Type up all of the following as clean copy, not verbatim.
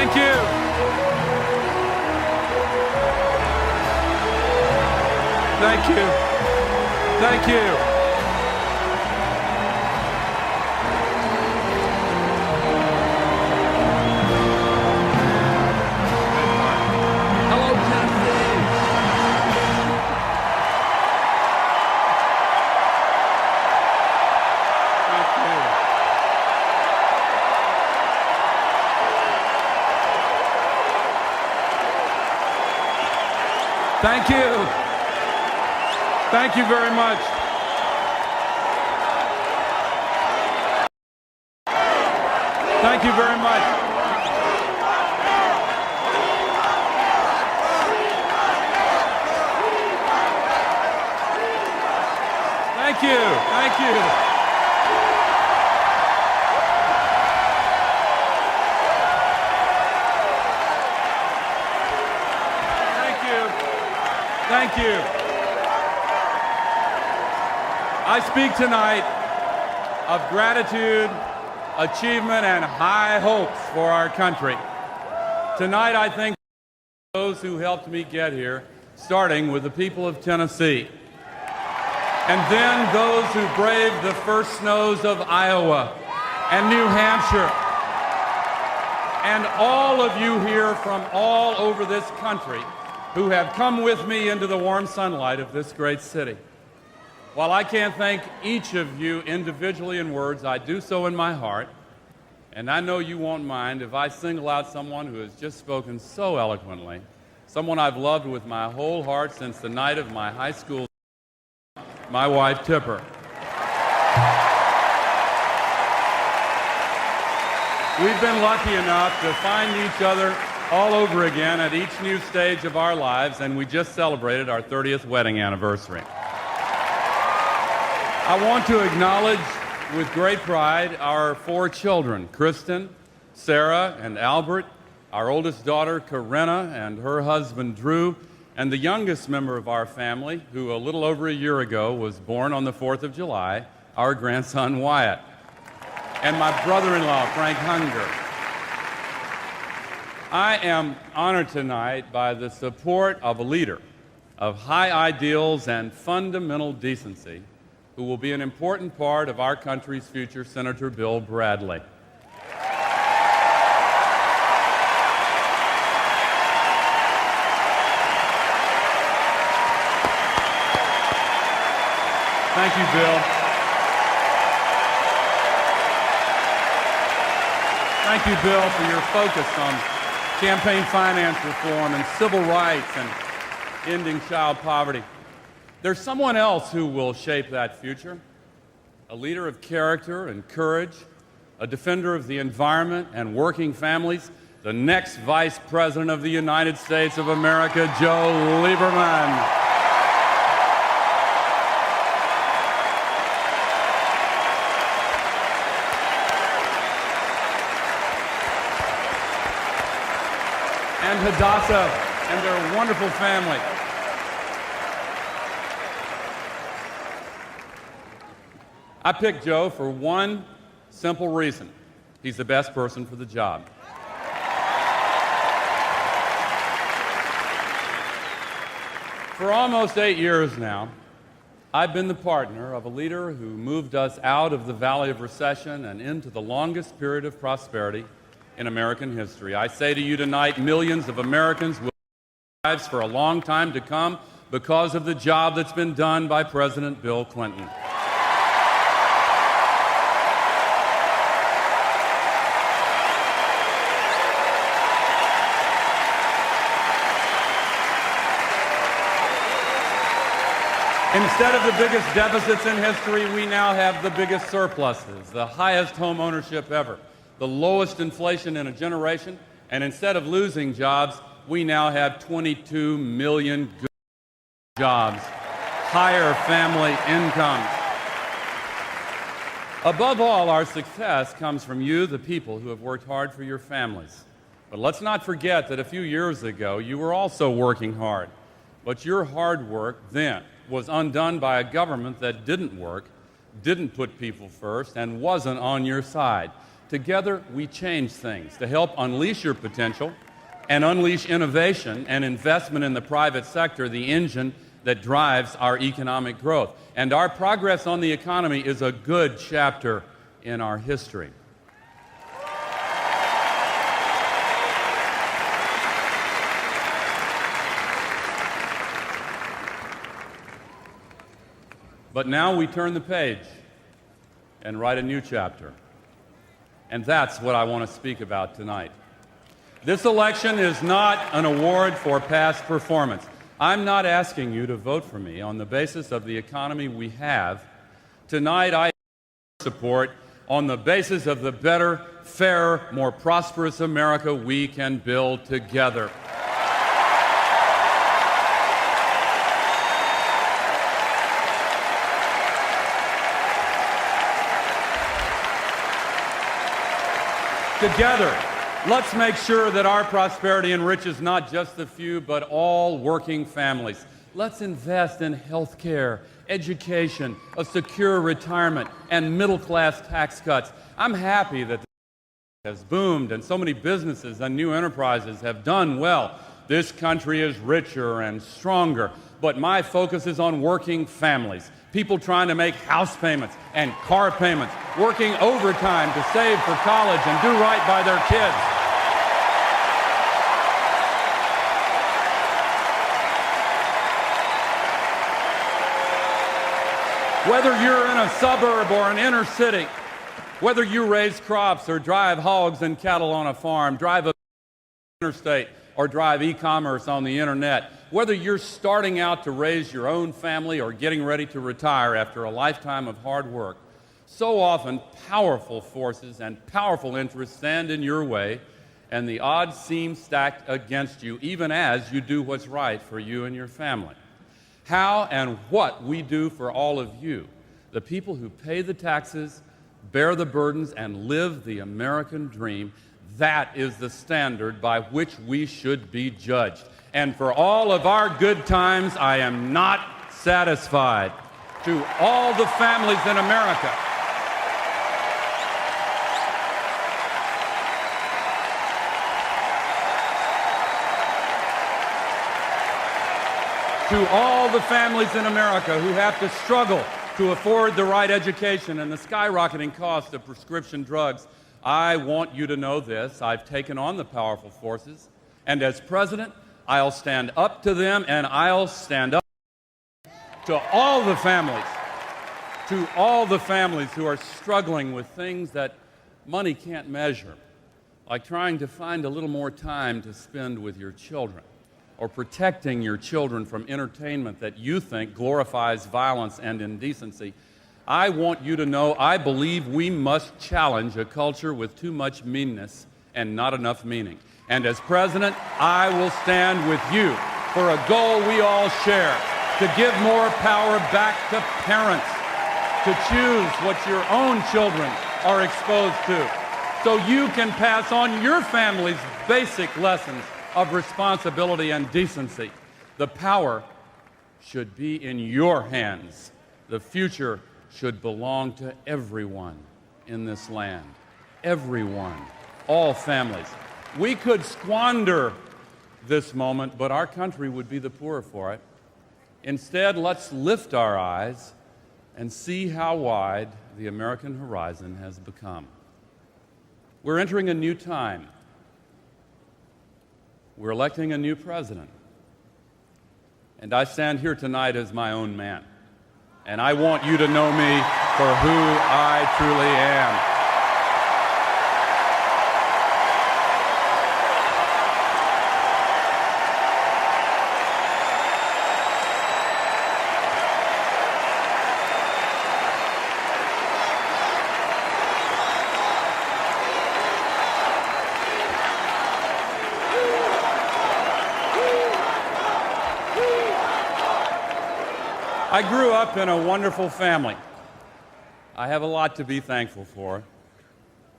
Thank you. Thank you. Thank you. Hello, Tennessee. Thank you. Thank you very much. Thank you very much. Thank you. Thank you. Thank you. I speak tonight of gratitude, achievement, and high hopes for our country. Tonight, I think those who helped me get here, starting with the people of Tennessee, and then those who braved the first snows of Iowa and New Hampshire, and all of you here from all over this country who have come with me into the warm sunlight of this great city. While I can't thank each of you individually in words, I do so in my heart, and I know you won't mind if I single out someone who has just spoken so eloquently, someone I've loved with my whole heart since the night of my high school, my wife, Tipper. We've been lucky enough to find each other all over again at each new stage of our lives, and we just celebrated our 30th wedding anniversary. I want to acknowledge with great pride our 4 children, Kristen, Sarah, and Albert, our oldest daughter, Corinna, and her husband, Drew, and the youngest member of our family, who a little over a year ago was born on the 4th of July, our grandson, Wyatt, and my brother-in-law, Frank Hunger. I am honored tonight by the support of a leader of high ideals and fundamental decency who will be an important part of our country's future, Senator Bill Bradley. Thank you, Bill. Thank you, Bill, for your focus on campaign finance reform and civil rights and ending child poverty. There's someone else who will shape that future, a leader of character and courage, a defender of the environment and working families, the next Vice President of the United States of America, Joe Lieberman. And Hadassah and their wonderful family. I picked Joe for one simple reason. He's the best person for the job. For almost 8 years now, I've been the partner of a leader who moved us out of the valley of recession and into the longest period of prosperity in American history. I say to you tonight, millions of Americans will live lives for a long time to come because of the job that's been done by President Bill Clinton. Instead of the biggest deficits in history, we now have the biggest surpluses, the highest home ownership ever, the lowest inflation in a generation, and instead of losing jobs, we now have 22 million good jobs, higher family incomes. Above all, our success comes from you, the people who have worked hard for your families. But let's not forget that a few years ago, you were also working hard. But your hard work then was undone by a government that didn't work, didn't put people first, and wasn't on your side. Together, we change things to help unleash your potential and unleash innovation and investment in the private sector, the engine that drives our economic growth. And our progress on the economy is a good chapter in our history. But now we turn the page and write a new chapter. And that's what I want to speak about tonight. This election is not an award for past performance. I'm not asking you to vote for me on the basis of the economy we have. Tonight, I support on the basis of the better, fairer, more prosperous America we can build together. Together, let's make sure that our prosperity enriches not just the few, but all working families. Let's invest in health care, education, a secure retirement, and middle-class tax cuts. I'm happy that the has boomed and so many businesses and new enterprises have done well. This country is richer and stronger, but my focus is on working families, people trying to make house payments and car payments, working overtime to save for college and do right by their kids. Whether you're in a suburb or an inner city, whether you raise crops or drive hogs and cattle on a farm, drive a interstate or drive e-commerce on the internet, whether you're starting out to raise your own family or getting ready to retire after a lifetime of hard work, so often powerful forces and powerful interests stand in your way, and the odds seem stacked against you, even as you do what's right for you and your family. How and what we do for all of you, the people who pay the taxes, bear the burdens, and live the American dream, that is the standard by which we should be judged. And for all of our good times, I am not satisfied. To all the families in America, to all the families in America who have to struggle to afford the right education and the skyrocketing cost of prescription drugs, I want you to know this. I've taken on the powerful forces, and as president, I'll stand up to them, and I'll stand up to all the families who are struggling with things that money can't measure, like trying to find a little more time to spend with your children, or protecting your children from entertainment that you think glorifies violence and indecency. I want you to know I believe we must challenge a culture with too much meanness and not enough meaning. And as president, I will stand with you for a goal we all share, to give more power back to parents, to choose what your own children are exposed to, so you can pass on your family's basic lessons of responsibility and decency. The power should be in your hands. The future should belong to everyone in this land. Everyone, all families. We could squander this moment, but our country would be the poorer for it. Instead, let's lift our eyes and see how wide the American horizon has become. We're entering a new time. We're electing a new president. And I stand here tonight as my own man. And I want you to know me for who I truly am. I grew up in a wonderful family. I have a lot to be thankful for.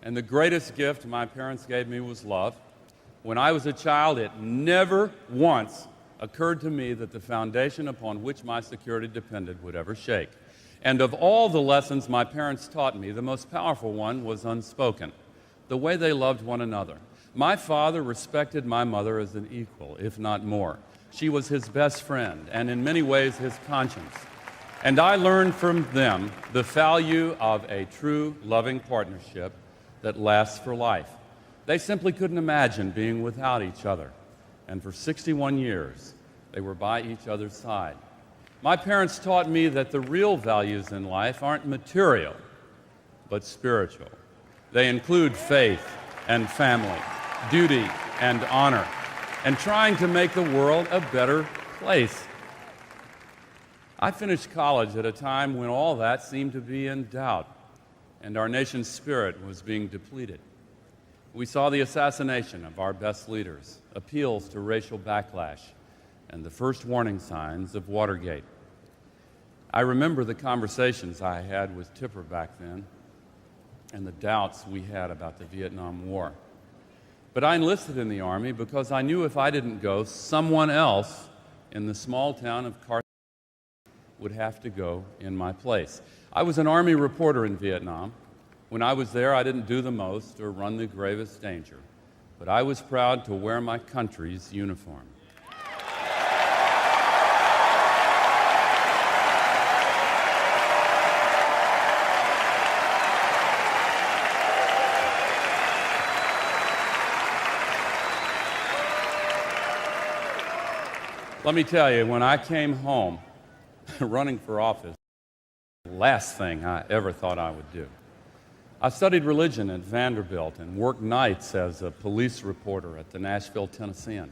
And the greatest gift my parents gave me was love. When I was a child, it never once occurred to me that the foundation upon which my security depended would ever shake. And of all the lessons my parents taught me, the most powerful one was unspoken. the way they loved one another. My father respected my mother as an equal, if not more. She was his best friend, and in many ways his conscience. And I learned from them the value of a true, loving partnership that lasts for life. They simply couldn't imagine being without each other. And for 61 years, they were by each other's side. My parents taught me that the real values in life aren't material, but spiritual. They include faith and family, duty and honor, and trying to make the world a better place. I finished college at a time when all that seemed to be in doubt, and our nation's spirit was being depleted. We saw the assassination of our best leaders, appeals to racial backlash, and the first warning signs of Watergate. I remember the conversations I had with Tipper back then and the doubts we had about the Vietnam War. But I enlisted in the Army because I knew if I didn't go, someone else in the small town of Carson would have to go in my place. I was an Army reporter in Vietnam. When I was there, I didn't do the most or run the gravest danger, but I was proud to wear my country's uniform. Let me tell you, when I came home running for office, the last thing I ever thought I would do. I studied religion at Vanderbilt and worked nights as a police reporter at the Nashville Tennessean.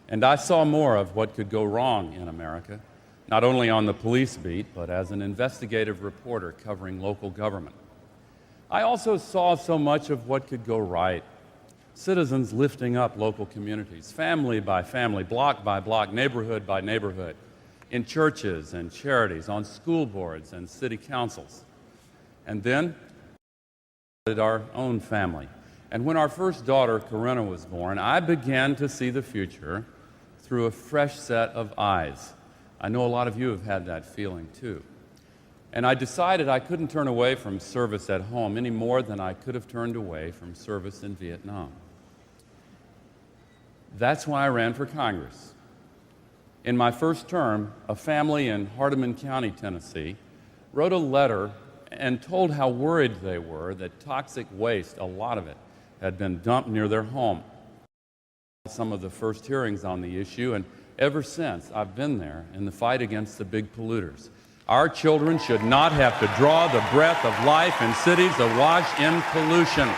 And I saw more of what could go wrong in America, not only on the police beat, but as an investigative reporter covering local government. I also saw so much of what could go right. Citizens lifting up local communities, family by family, block by block, neighborhood by neighborhood, in churches and charities, on school boards and city councils. And then, our own family. And when our first daughter, Corinna, was born, I began to see the future through a fresh set of eyes. I know a lot of you have had that feeling too. And I decided I couldn't turn away from service at home any more than I could have turned away from service in Vietnam. That's why I ran for Congress. In my first term, a family in Hardeman County, Tennessee, wrote a letter and told how worried they were that toxic waste, a lot of it, had been dumped near their home. Some of the first hearings on the issue, and ever since, I've been there in the fight against the big polluters. Our children should not have to draw the breath of life in cities awash in pollution.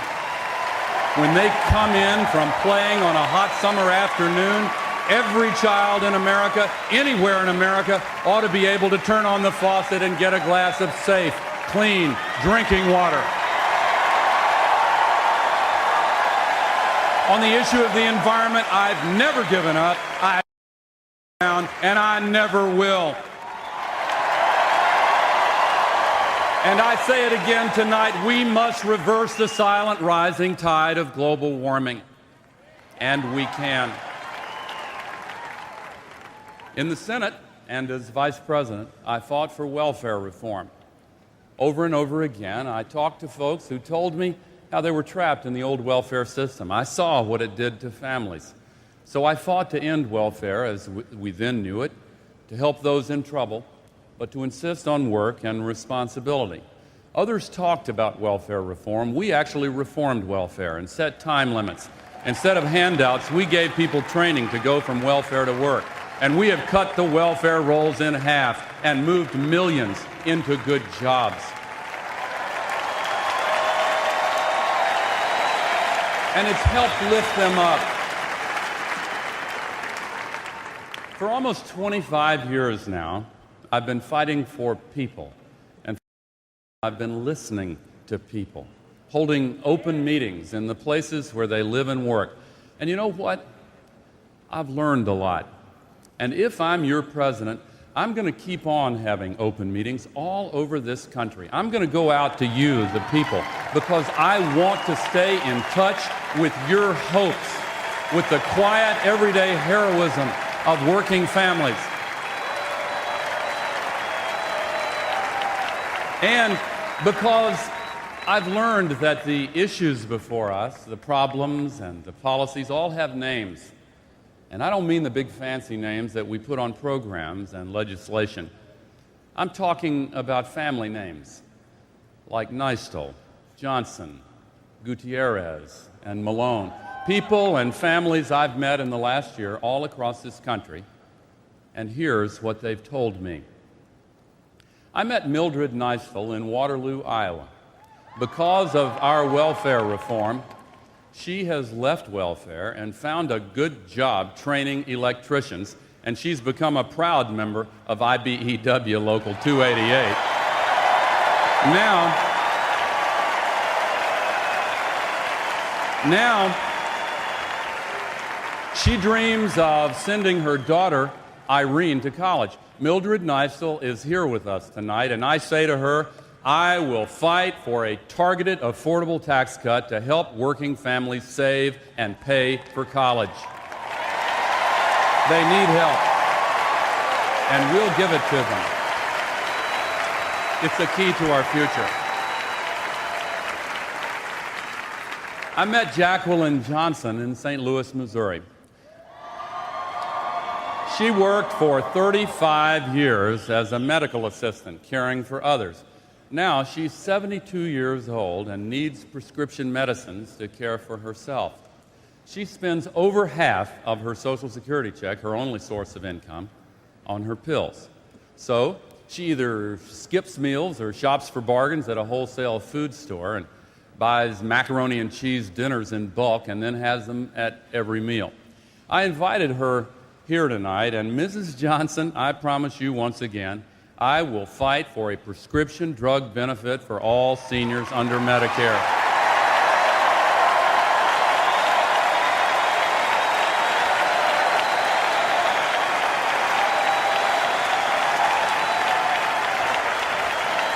When they come in from playing on a hot summer afternoon, every child in America, anywhere in America, ought to be able to turn on the faucet and get a glass of safe, clean drinking water. On the issue of the environment, I've never given up, and I never will. And I say it again tonight, we must reverse the silent rising tide of global warming. And we can. In the Senate and as Vice President, I fought for welfare reform. Over and over again, I talked to folks who told me how they were trapped in the old welfare system. I saw what it did to families. So I fought to end welfare as we then knew it, to help those in trouble, but to insist on work and responsibility. Others talked about welfare reform. We actually reformed welfare and set time limits. Instead of handouts, we gave people training to go from welfare to work. And we have cut the welfare rolls in half and moved millions into good jobs. And it's helped lift them up. For almost 25 years now, I've been fighting for people, and I've been listening to people, holding open meetings in the places where they live and work. And you know what? I've learned a lot. And if I'm your president, I'm going to keep on having open meetings all over this country. I'm going to go out to you, the people, because I want to stay in touch with your hopes, with the quiet, everyday heroism of working families. And because I've learned that the issues before us, the problems and the policies, all have names. And I don't mean the big fancy names that we put on programs and legislation. I'm talking about family names like Nystel, Johnson, Gutierrez, and Malone. People and families I've met in the last year all across this country. And here's what they've told me. I met Mildred Nystel in Waterloo, Iowa. Because of our welfare reform, she has left welfare and found a good job training electricians, and she's become a proud member of IBEW Local 288. Now, she dreams of sending her daughter, Irene, to college. Mildred Nystel is here with us tonight, and I say to her, I will fight for a targeted, affordable tax cut to help working families save and pay for college. They need help, and we'll give it to them. It's the key to our future. I met Jacqueline Johnson in St. Louis, Missouri. She worked for 35 years as a medical assistant, caring for others. Now she's 72 years old and needs prescription medicines to care for herself. She spends over half of her Social Security check, her only source of income, on her pills. So she either skips meals or shops for bargains at a wholesale food store and buys macaroni and cheese dinners in bulk and then has them at every meal. I invited her here tonight, and Mrs. Johnson, I promise you once again, I will fight for a prescription drug benefit for all seniors under Medicare.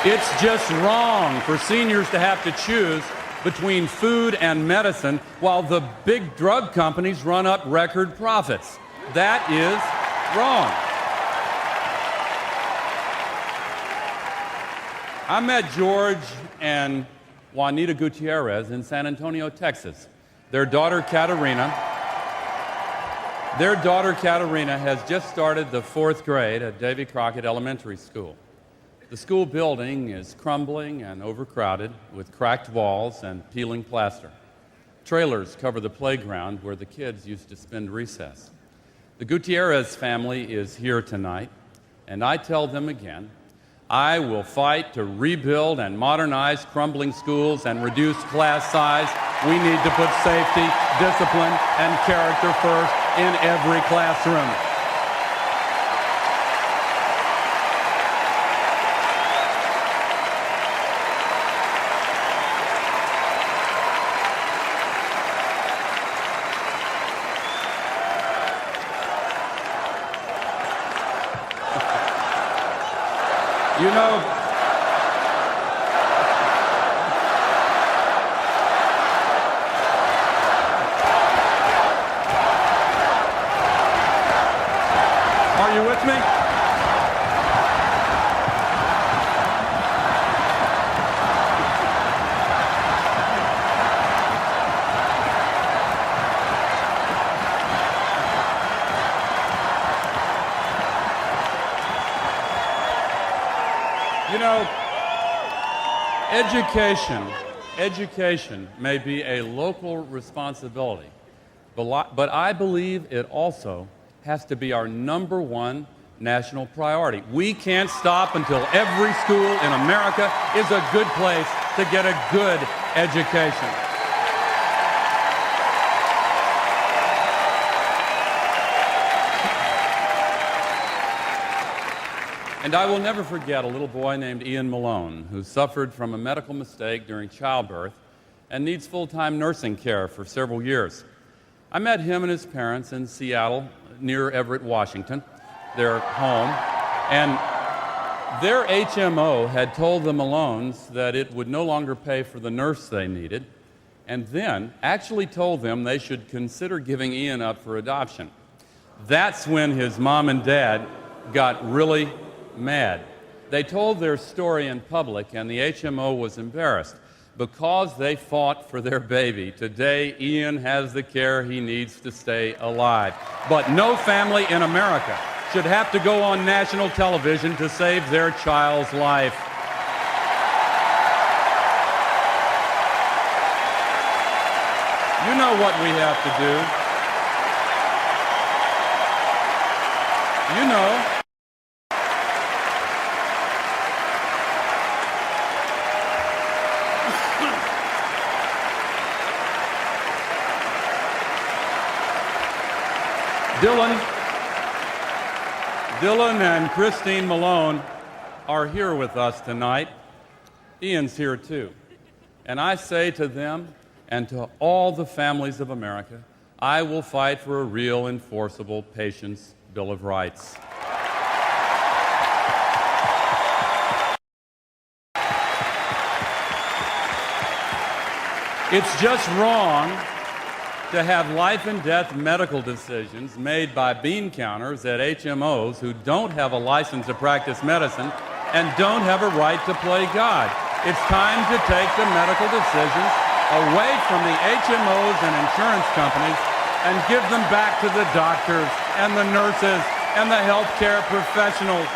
It's just wrong for seniors to have to choose between food and medicine while the big drug companies run up record profits. That is wrong. I met George and Juanita Gutierrez in San Antonio, Texas. Their daughter, Katerina, has just started the 4th grade at Davy Crockett Elementary School. The school building is crumbling and overcrowded with cracked walls and peeling plaster. Trailers cover the playground where the kids used to spend recess. The Gutierrez family is here tonight, and I tell them again, I will fight to rebuild and modernize crumbling schools and reduce class size. We need to put safety, discipline, and character first in every classroom. You know, are you with me? You know, education may be a local responsibility, but I believe it also has to be our #1 national priority. We can't stop until every school in America is a good place to get a good education. And I will never forget a little boy named Ian Malone who suffered from a medical mistake during childbirth and needs full-time nursing care for several years. I met him and his parents in Seattle near Everett, Washington, their home, and their HMO had told the Malones that it would no longer pay for the nurse they needed, and then actually told them they should consider giving Ian up for adoption. That's when his mom and dad got really mad. They told their story in public, and the HMO was embarrassed. Because they fought for their baby, today Ian has the care he needs to stay alive. But no family in America should have to go on national television to save their child's life. You know what we have to do. You know. Dylan and Christine Malone are here with us tonight. Ian's here too. And I say to them and to all the families of America, I will fight for a real enforceable Patients' Bill of Rights. It's just wrong to have life and death medical decisions made by bean counters at HMOs who don't have a license to practice medicine and don't have a right to play God. It's time to take the medical decisions away from the HMOs and insurance companies and give them back to the doctors and the nurses and the healthcare professionals.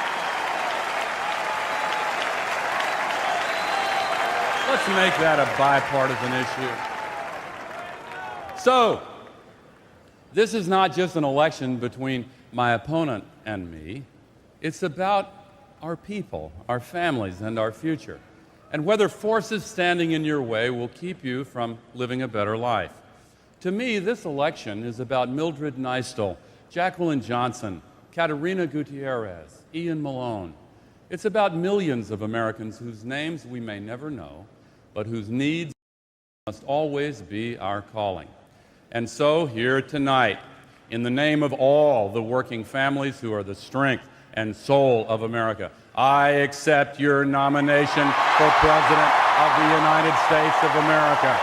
Let's make that a bipartisan issue. So, this is not just an election between my opponent and me. It's about our people, our families, and our future, and whether forces standing in your way will keep you from living a better life. To me, this election is about Mildred Neistel, Jacqueline Johnson, Caterina Gutierrez, Ian Malone. It's about millions of Americans whose names we may never know, but whose needs must always be our calling. And so, here tonight, in the name of all the working families who are the strength and soul of America, I accept your nomination for President of the United States of America.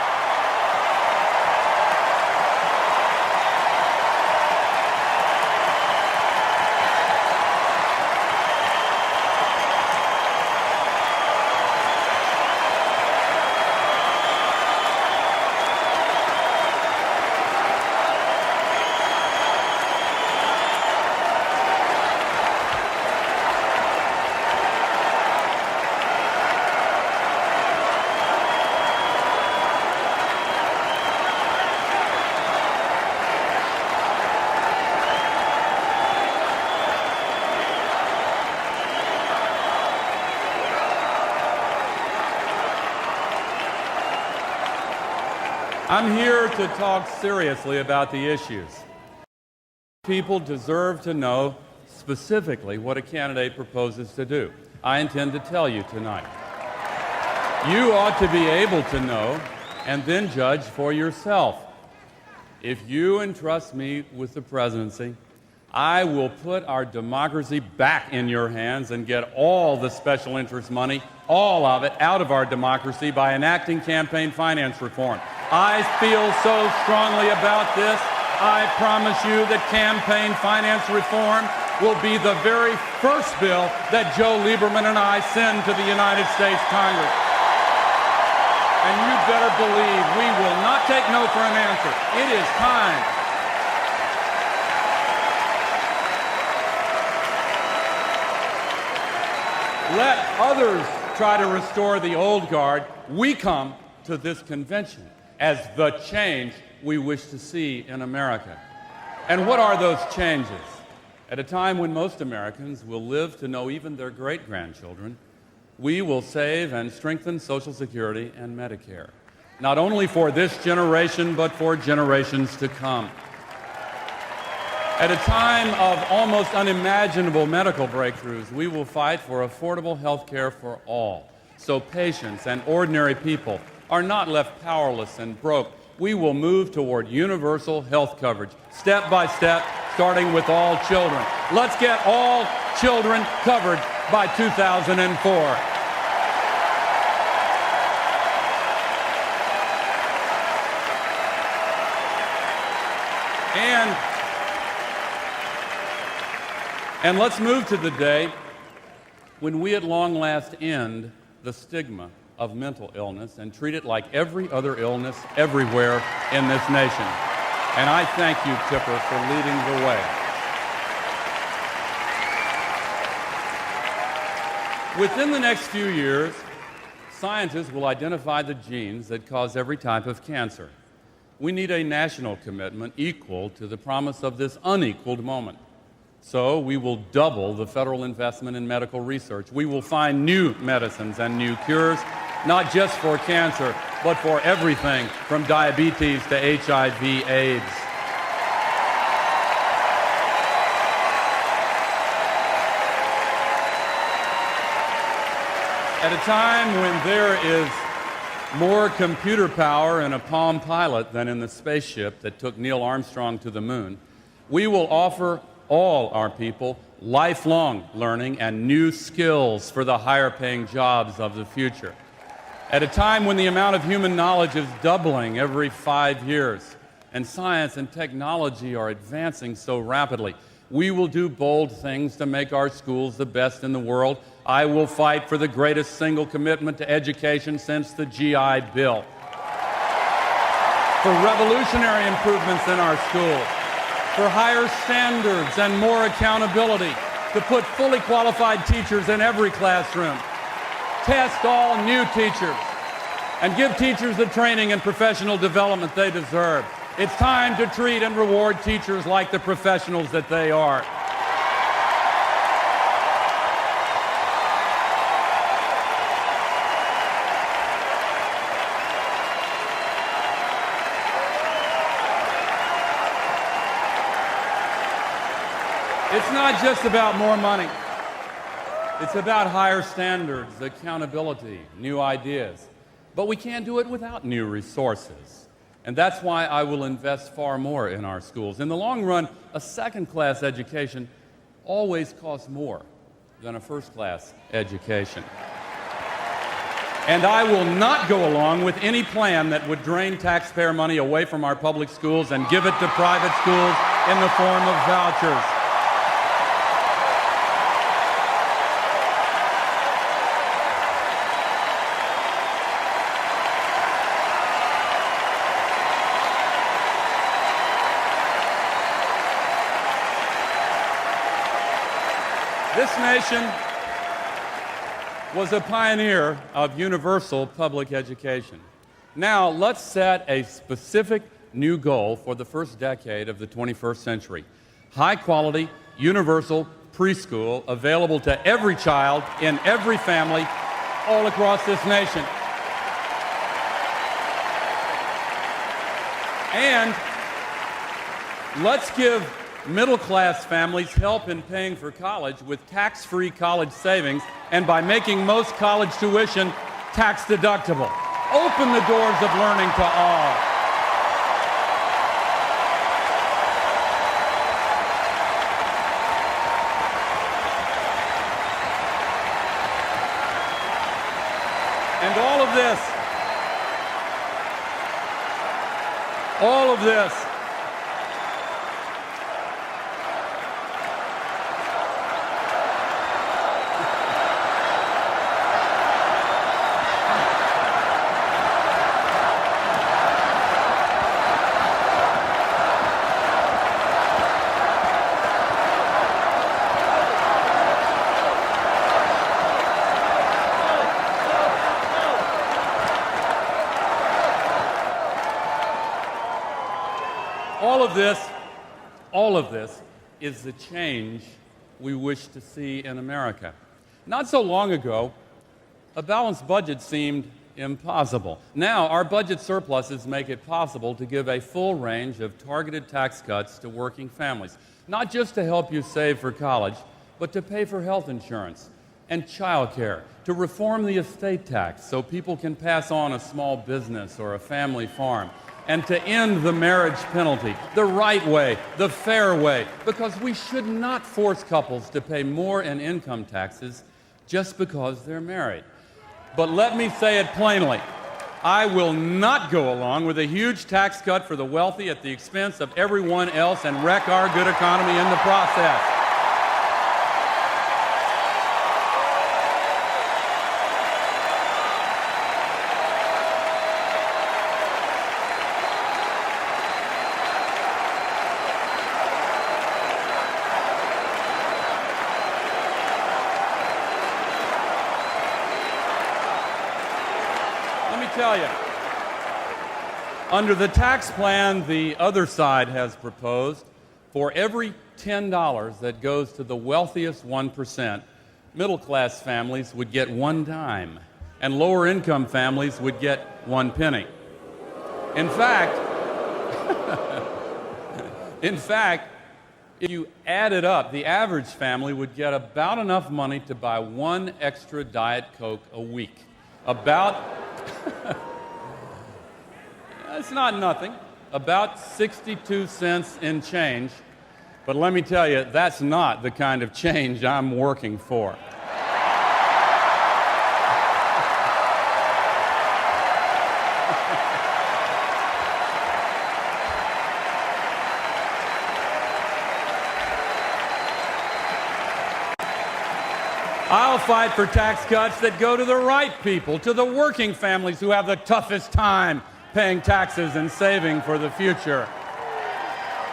I'm here to talk seriously about the issues. People deserve to know specifically what a candidate proposes to do. I intend to tell you tonight. You ought to be able to know and then judge for yourself. If you entrust me with the presidency, I will put our democracy back in your hands and get all the special interest money, all of it, out of our democracy by enacting campaign finance reform. I feel so strongly about this, I promise you that campaign finance reform will be the very first bill that Joe Lieberman and I send to the United States Congress. And you better believe we will not take no for an answer. It is time. Let others try to restore the old guard. We come to this convention as the change we wish to see in America. And what are those changes? At a time when most Americans will live to know even their great-grandchildren, we will save and strengthen Social Security and Medicare, not only for this generation, but for generations to come. At a time of almost unimaginable medical breakthroughs, we will fight for affordable health care for all, so patients and ordinary people are not left powerless and broke. We will move toward universal health coverage, step by step, starting with all children. Let's get all children covered by 2004. And let's move to the day when we at long last end the stigma of mental illness and treat it like every other illness everywhere in this nation. And I thank you, Tipper, for leading the way. Within the next few years, scientists will identify the genes that cause every type of cancer. We need a national commitment equal to the promise of this unequaled moment. So we will double the federal investment in medical research. We will find new medicines and new cures, not just for cancer, but for everything from diabetes to HIV/AIDS. At a time when there is more computer power in a Palm Pilot than in the spaceship that took Neil Armstrong to the moon, we will offer all our people lifelong learning and new skills for the higher-paying jobs of the future. At a time when the amount of human knowledge is doubling every 5 years, and science and technology are advancing so rapidly, we will do bold things to make our schools the best in the world. I will fight for the greatest single commitment to education since the GI Bill, for revolutionary improvements in our schools, for higher standards and more accountability, to put fully qualified teachers in every classroom, test all new teachers, and give teachers the training and professional development they deserve. It's time to treat and reward teachers like the professionals that they are. It's not just about more money. It's about higher standards, accountability, new ideas. But we can't do it without new resources. And that's why I will invest far more in our schools. In the long run, a second-class education always costs more than a first-class education. And I will not go along with any plan that would drain taxpayer money away from our public schools and give it to private schools in the form of vouchers. This nation was a pioneer of universal public education. Now, let's set a specific new goal for the first decade of the 21st century. High-quality, universal preschool available to every child in every family all across this nation. And let's give middle-class families help in paying for college with tax-free college savings and by making most college tuition tax-deductible. Open the doors of learning to all. And all of this All of this is the change we wish to see in America. Not so long ago, a balanced budget seemed impossible. Now, our budget surpluses make it possible to give a full range of targeted tax cuts to working families, not just to help you save for college, but to pay for health insurance and child care, to reform the estate tax so people can pass on a small business or a family farm, and to end the marriage penalty the right way, the fair way, because we should not force couples to pay more in income taxes just because they're married. But let me say it plainly, I will not go along with a huge tax cut for the wealthy at the expense of everyone else and wreck our good economy in the process. tell you, under the tax plan the other side has proposed, for every $10 that goes to the wealthiest 1%, middle-class families would get 1 dime, and lower-income families would get 1 penny. In fact, if you added up, the average family would get about enough money to buy 1 extra Diet Coke a week. About, it's not nothing, about 62 cents in change. But let me tell you, that's not the kind of change I'm working for. I'll fight for tax cuts that go to the right people, to the working families who have the toughest time paying taxes and saving for the future.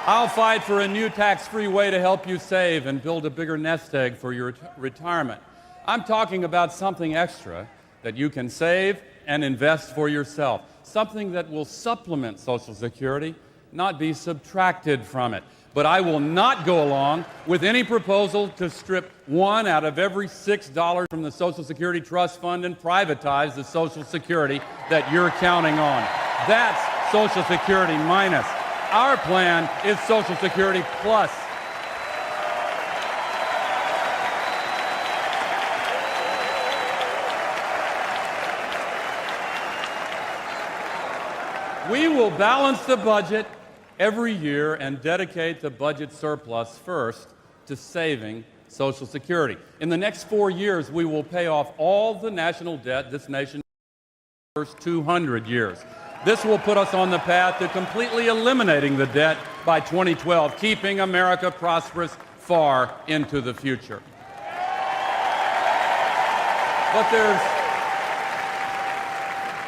I'll fight for a new tax-free way to help you save and build a bigger nest egg for your retirement. I'm talking about something extra that you can save and invest for yourself, something that will supplement Social Security, not be subtracted from it. But I will not go along with any proposal to strip 1 out of every $6 from the Social Security Trust Fund and privatize the Social Security that you're counting on. That's Social Security minus. Our plan is Social Security plus. We will balance the budget every year and dedicate the budget surplus first to saving Social Security. In the next 4 years, we will pay off all the national debt this nation in the first 200 years. This will put us on the path to completely eliminating the debt by 2012, keeping America prosperous far into the future. But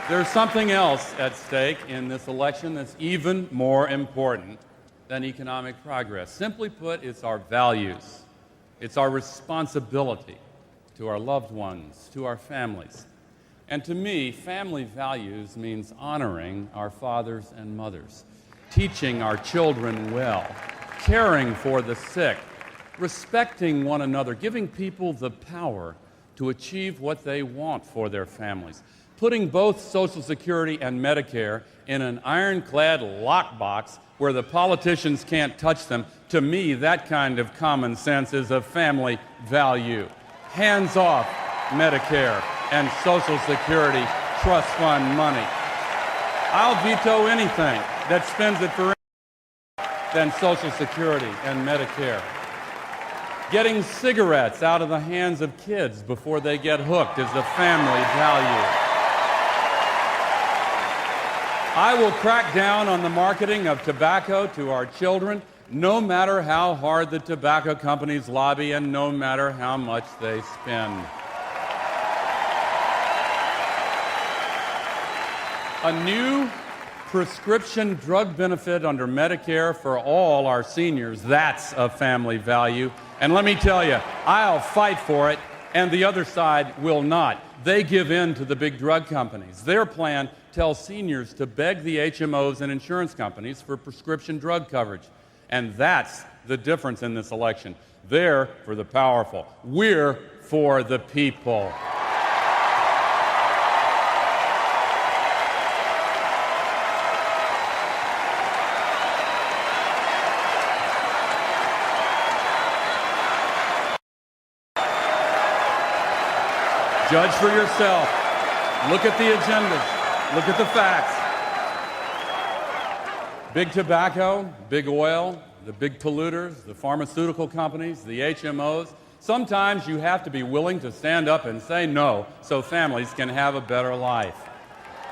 there's something else at stake in this election that's even more important than economic progress. Simply put, it's our values. It's our responsibility to our loved ones, to our families. And to me, family values means honoring our fathers and mothers, teaching our children well, caring for the sick, respecting one another, giving people the power to achieve what they want for their families, putting both Social Security and Medicare in an ironclad lockbox where the politicians can't touch them. To me, that kind of common sense is a family value. Hands off Medicare and Social Security Trust Fund money. I'll veto anything that spends it for than Social Security and Medicare. Getting cigarettes out of the hands of kids before they get hooked is a family value. I will crack down on the marketing of tobacco to our children, no matter how hard the tobacco companies lobby and no matter how much they spend. A new prescription drug benefit under Medicare for all our seniors, that's a family value. And let me tell you, I'll fight for it, and the other side will not. They give in to the big drug companies. Their plan tells seniors to beg the HMOs and insurance companies for prescription drug coverage. And that's the difference in this election. They're for the powerful. We're for the people. Judge for yourself. Look at the agendas. Look at the facts. Big tobacco, big oil, the big polluters, the pharmaceutical companies, the HMOs. Sometimes you have to be willing to stand up and say no so families can have a better life.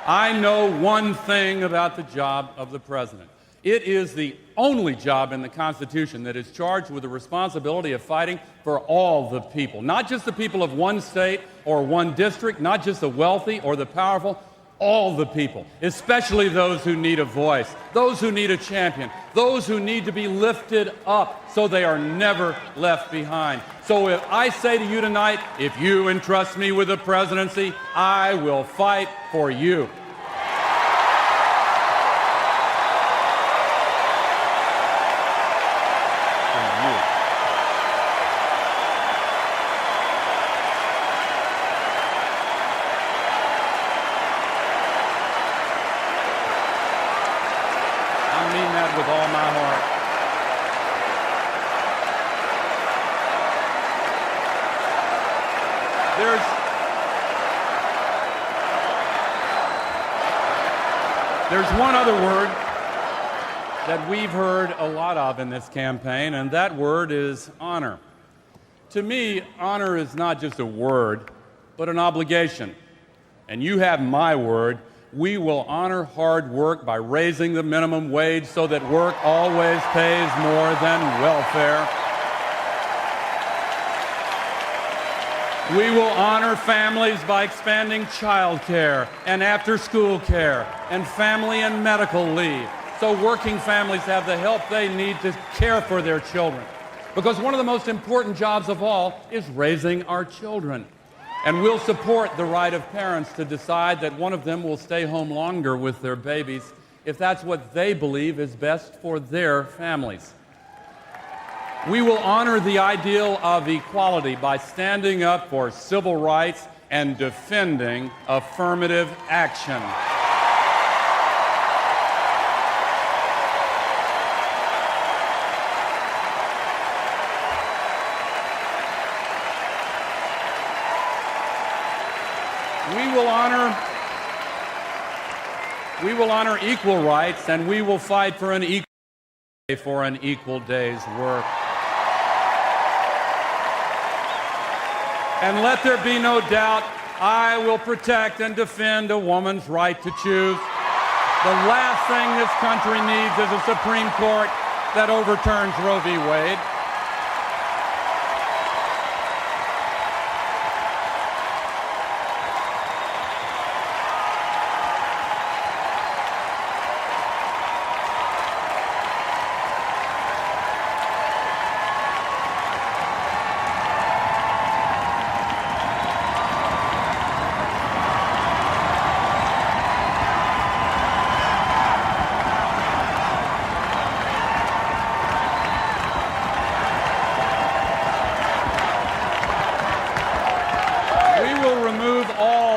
I know one thing about the job of the president. It is the only job in the Constitution that is charged with the responsibility of fighting for all the people, not just the people of one state or one district, not just the wealthy or the powerful, all the people, especially those who need a voice, those who need a champion, those who need to be lifted up so they are never left behind. So if I say to you tonight, if you entrust me with the presidency, I will fight for you. mean that with all my heart. There's one other word that we've heard a lot of in this campaign, and that word is honor. To me, honor is not just a word, but an obligation. And you have my word. We will honor hard work by raising the minimum wage so that work always pays more than welfare. We will honor families by expanding child care and after-school care and family and medical leave, so working families have the help they need to care for their children. Because one of the most important jobs of all is raising our children. And we'll support the right of parents to decide that one of them will stay home longer with their babies if that's what they believe is best for their families. We will honor the ideal of equality by standing up for civil rights and defending affirmative action. We will honor equal rights, and we will fight for an equal day for an equal day's work. And let there be no doubt, I will protect and defend a woman's right to choose. The last thing this country needs is a Supreme Court that overturns Roe v. Wade.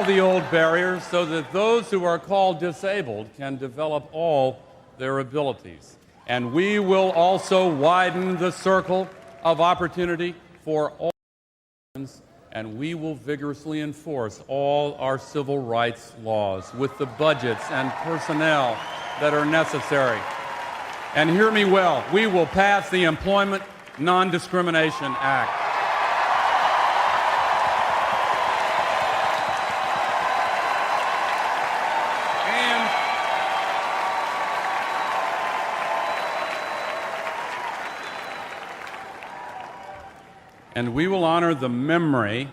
The old barriers so that those who are called disabled can develop all their abilities. And we will also widen the circle of opportunity for all citizens, and we will vigorously enforce all our civil rights laws with the budgets and personnel that are necessary. And hear me well, we will pass the Employment Non-Discrimination Act. And we will honor the memory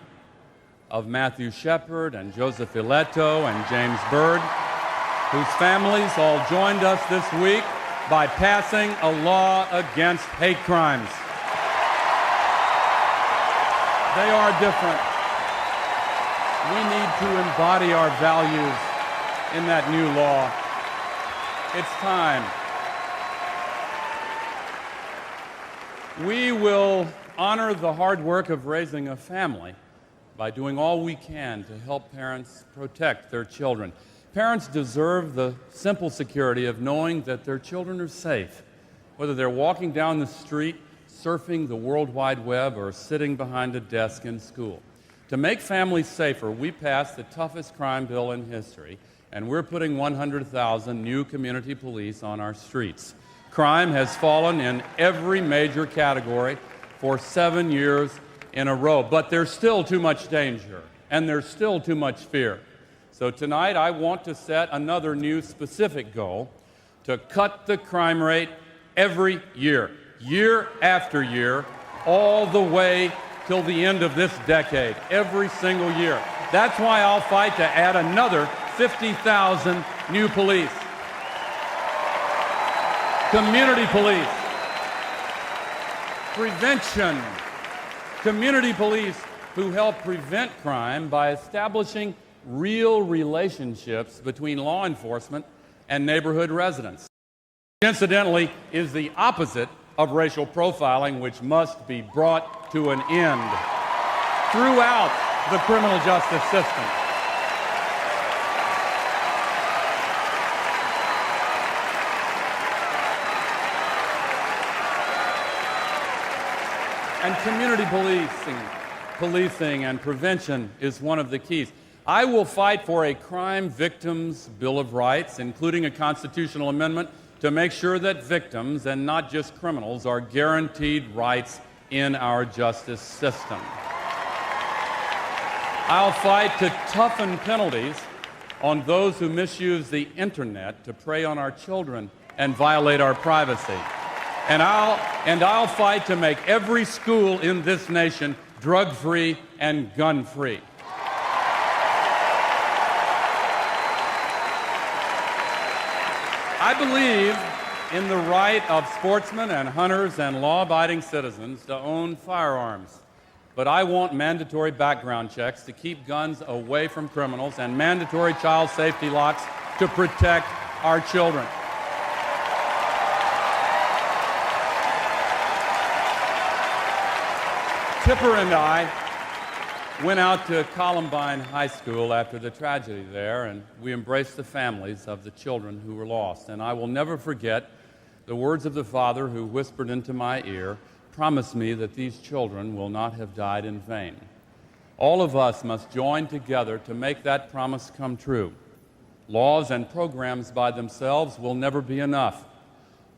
of Matthew Shepard and Joseph Ileto and James Byrd, whose families all joined us this week by passing a law against hate crimes. They are different. We need to embody our values in that new law. It's time. We will honor the hard work of raising a family by doing all we can to help parents protect their children. Parents deserve the simple security of knowing that their children are safe, whether they're walking down the street, surfing the World Wide Web, or sitting behind a desk in school. To make families safer, we passed the toughest crime bill in history, and we're putting 100,000 new community police on our streets. Crime has fallen in every major category for 7 years in a row, but there's still too much danger, and there's still too much fear. So tonight I want to set another new specific goal to cut the crime rate every year, year after year, all the way till the end of this decade, every single year. That's why I'll fight to add another 50,000 new police. Community police. Prevention. Community police who help prevent crime by establishing real relationships between law enforcement and neighborhood residents. Incidentally, is the opposite of racial profiling, which must be brought to an end throughout the criminal justice system. And community policing and prevention is one of the keys. I will fight for a crime victims' Bill of Rights, including a constitutional amendment to make sure that victims, and not just criminals, are guaranteed rights in our justice system. I'll fight to toughen penalties on those who misuse the internet to prey on our children and violate our privacy. And I'll fight to make every school in this nation drug-free and gun-free. I believe in the right of sportsmen and hunters and law-abiding citizens to own firearms. But I want mandatory background checks to keep guns away from criminals and mandatory child safety locks to protect our children. Tipper and I went out to Columbine High School after the tragedy there, and we embraced the families of the children who were lost. And I will never forget the words of the father who whispered into my ear, "Promise me that these children will not have died in vain." All of us must join together to make that promise come true. Laws and programs by themselves will never be enough.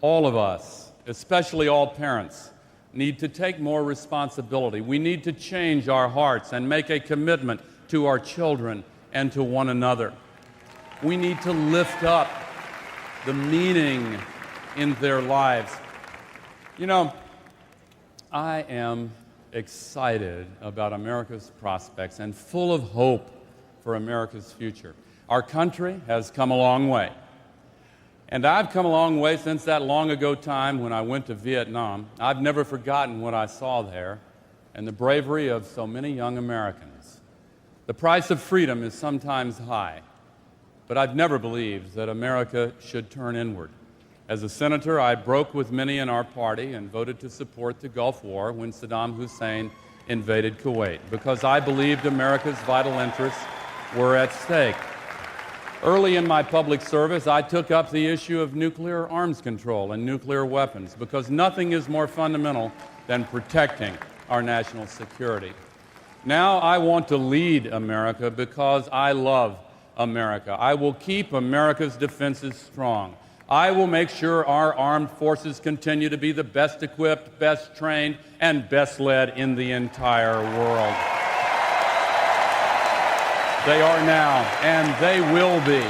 All of us, especially all parents, need to take more responsibility. We need to change our hearts and make a commitment to our children and to one another. We need to lift up the meaning in their lives. You know, I am excited about America's prospects and full of hope for America's future. Our country has come a long way. And I've come a long way since that long ago time when I went to Vietnam. I've never forgotten what I saw there and the bravery of so many young Americans. The price of freedom is sometimes high, but I've never believed that America should turn inward. As a senator, I broke with many in our party and voted to support the Gulf War when Saddam Hussein invaded Kuwait, because I believed America's vital interests were at stake. Early in my public service, I took up the issue of nuclear arms control and nuclear weapons because nothing is more fundamental than protecting our national security. Now I want to lead America because I love America. I will keep America's defenses strong. I will make sure our armed forces continue to be the best equipped, best trained, and best led in the entire world. They are now, and they will be.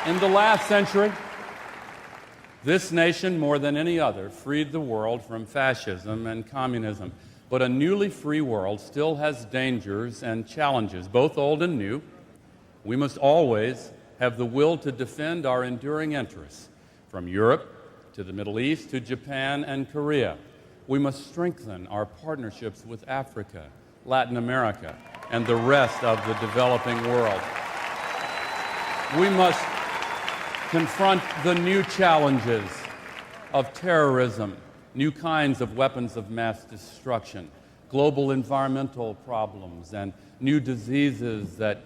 In the last century, this nation, more than any other, freed the world from fascism and communism. But a newly free world still has dangers and challenges, both old and new. We must always have the will to defend our enduring interests, from Europe to the Middle East to Japan and Korea. We must strengthen our partnerships with Africa, Latin America, and the rest of the developing world. We must confront the new challenges of terrorism, new kinds of weapons of mass destruction, global environmental problems, and new diseases that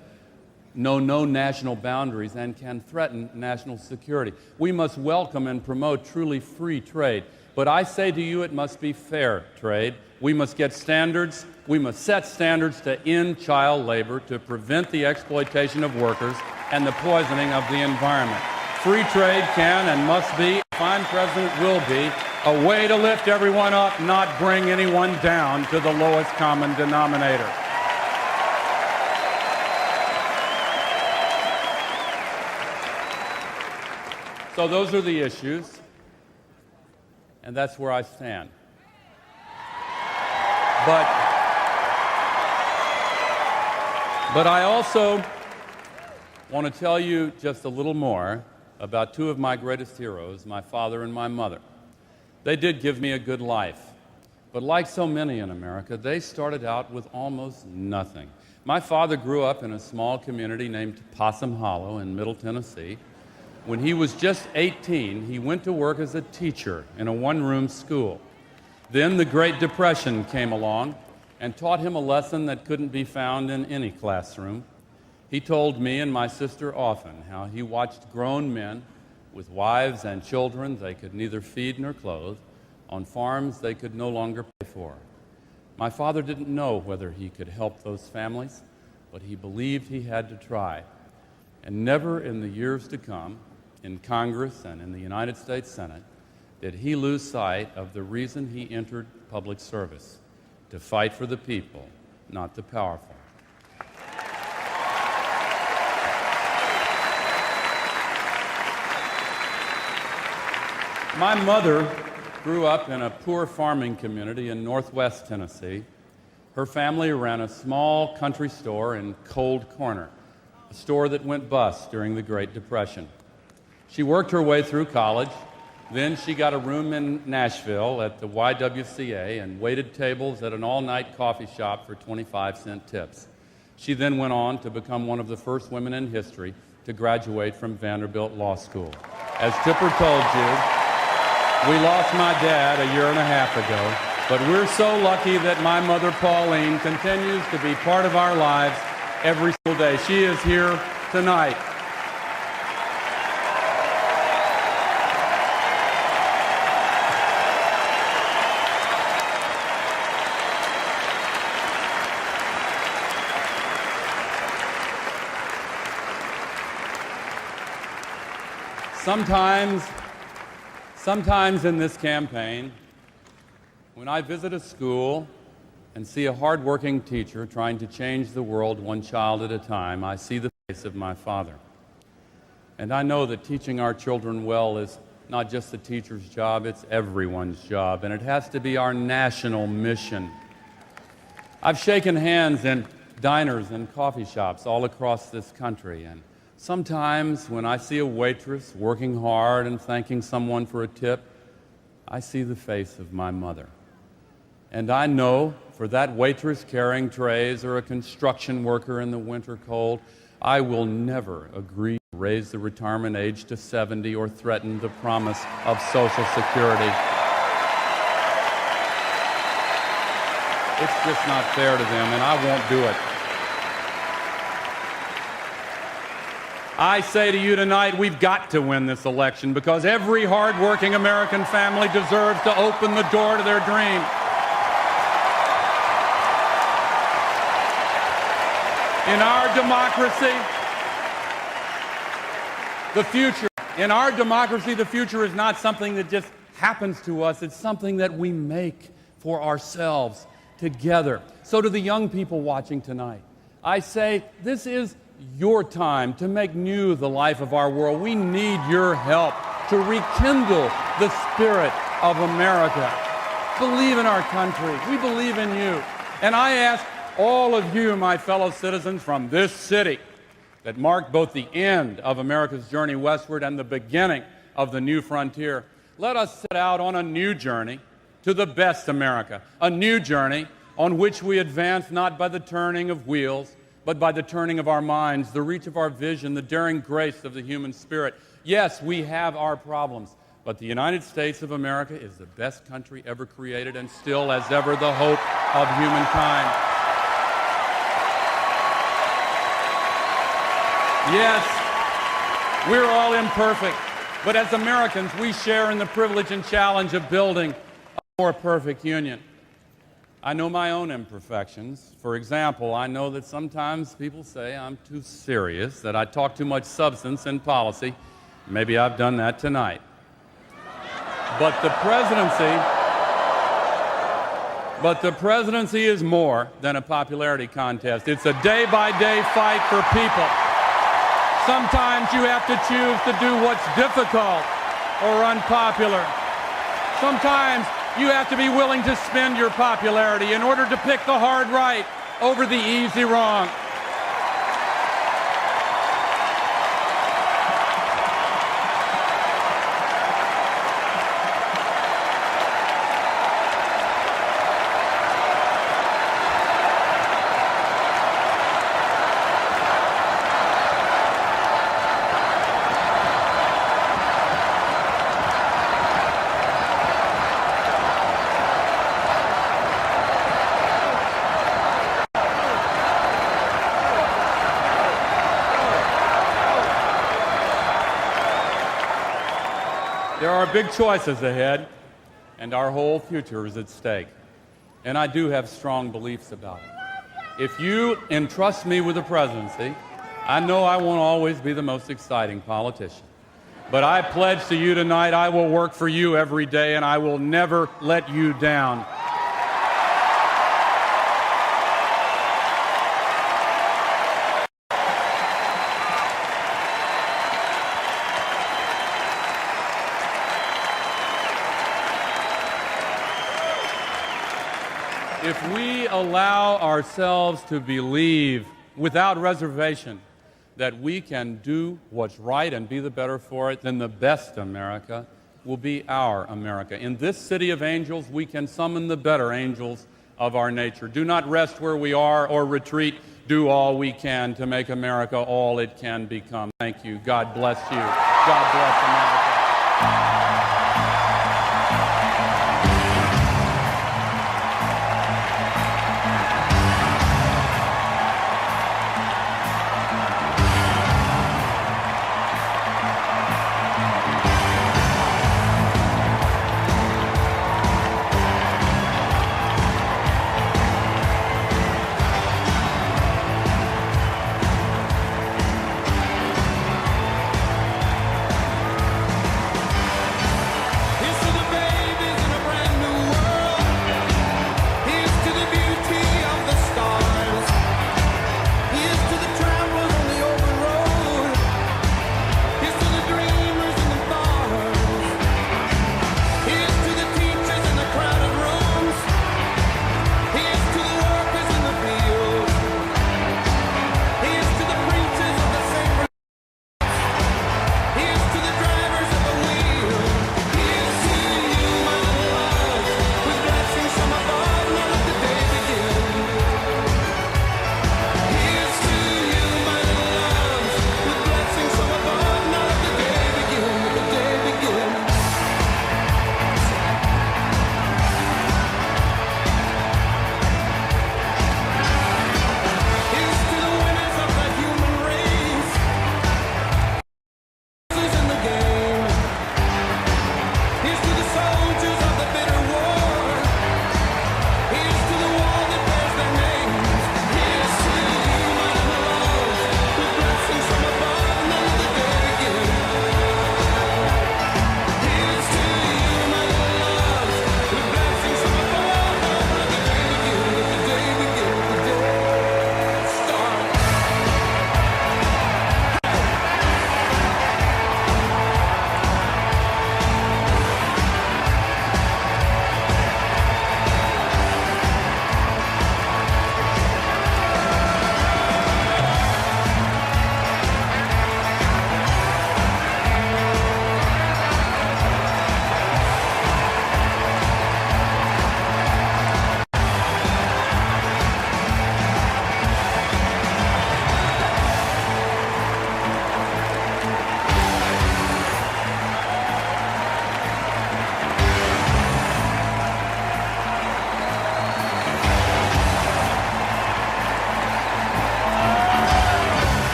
know no national boundaries and can threaten national security. We must welcome and promote truly free trade. But I say to you, it must be fair trade. We must get standards. We must set standards to end child labor, to prevent the exploitation of workers and the poisoning of the environment. Free trade can and must be, if I'm president, will be, a way to lift everyone up, not bring anyone down to the lowest common denominator. So those are the issues, and that's where I stand. But I also want to tell you just a little more about two of my greatest heroes, my father and my mother. They did give me a good life, but like so many in America, they started out with almost nothing. My father grew up in a small community named Possum Hollow in Middle Tennessee. When he was just 18, he went to work as a teacher in a one-room school. Then the Great Depression came along and taught him a lesson that couldn't be found in any classroom. He told me and my sister often how he watched grown men with wives and children they could neither feed nor clothe, on farms they could no longer pay for. My father didn't know whether he could help those families, but he believed he had to try. And never in the years to come, in Congress and in the United States Senate, did he lose sight of the reason he entered public service: to fight for the people, not the powerful. My mother grew up in a poor farming community in northwest Tennessee. Her family ran a small country store in Cold Corner, a store that went bust during the Great Depression. She worked her way through college. Then she got a room in Nashville at the YWCA and waited tables at an all-night coffee shop for 25-cent tips. She then went on to become one of the first women in history to graduate from Vanderbilt Law School. As Tipper told you, we lost my dad a year and a half ago, but we're so lucky that my mother, Pauline, continues to be part of our lives every single day. She is here tonight. Sometimes in this campaign, when I visit a school and see a hardworking teacher trying to change the world one child at a time, I see the face of my father. And I know that teaching our children well is not just the teacher's job, it's everyone's job, and it has to be our national mission. I've shaken hands in diners and coffee shops all across this country, and sometimes when I see a waitress working hard and thanking someone for a tip, I see the face of my mother. And I know for that waitress carrying trays or a construction worker in the winter cold, I will never agree to raise the retirement age to 70 or threaten the promise of Social Security. It's just not fair to them, and I won't do it. I say to you tonight, we've got to win this election because every hard-working American family deserves to open the door to their dream. In our democracy, the future is not something that just happens to us. It's something that we make for ourselves together. So to the young people watching tonight, I say this is your time to make new the life of our world. We need your help to rekindle the spirit of America. Believe in our country. We believe in you. And I ask all of you, my fellow citizens from this city, that marked both the end of America's journey westward and the beginning of the new frontier, let us set out on a new journey to the best America, a new journey on which we advance not by the turning of wheels, but by the turning of our minds, the reach of our vision, the daring grace of the human spirit. Yes, we have our problems, but the United States of America is the best country ever created and still, as ever, the hope of humankind. Yes, we're all imperfect, but as Americans, we share in the privilege and challenge of building a more perfect union. I know my own imperfections. For example, I know that sometimes people say I'm too serious, that I talk too much substance in policy. Maybe I've done that tonight. But the presidency is more than a popularity contest. It's a day-by-day fight for people. Sometimes you have to choose to do what's difficult or unpopular. Sometimes you have to be willing to spend your popularity in order to pick the hard right over the easy wrong. There are big choices ahead. and our whole future is at stake. And I do have strong beliefs about it. If you entrust me with the presidency, I know I won't always be the most exciting politician. But I pledge to you tonight I will work for you every day and I will never let you down. If we allow ourselves to believe without reservation that we can do what's right and be the better for it, then the best America will be our America. In this city of angels, we can summon the better angels of our nature. Do not rest where we are or retreat. Do all we can to make America all it can become. Thank you. God bless you. God bless America.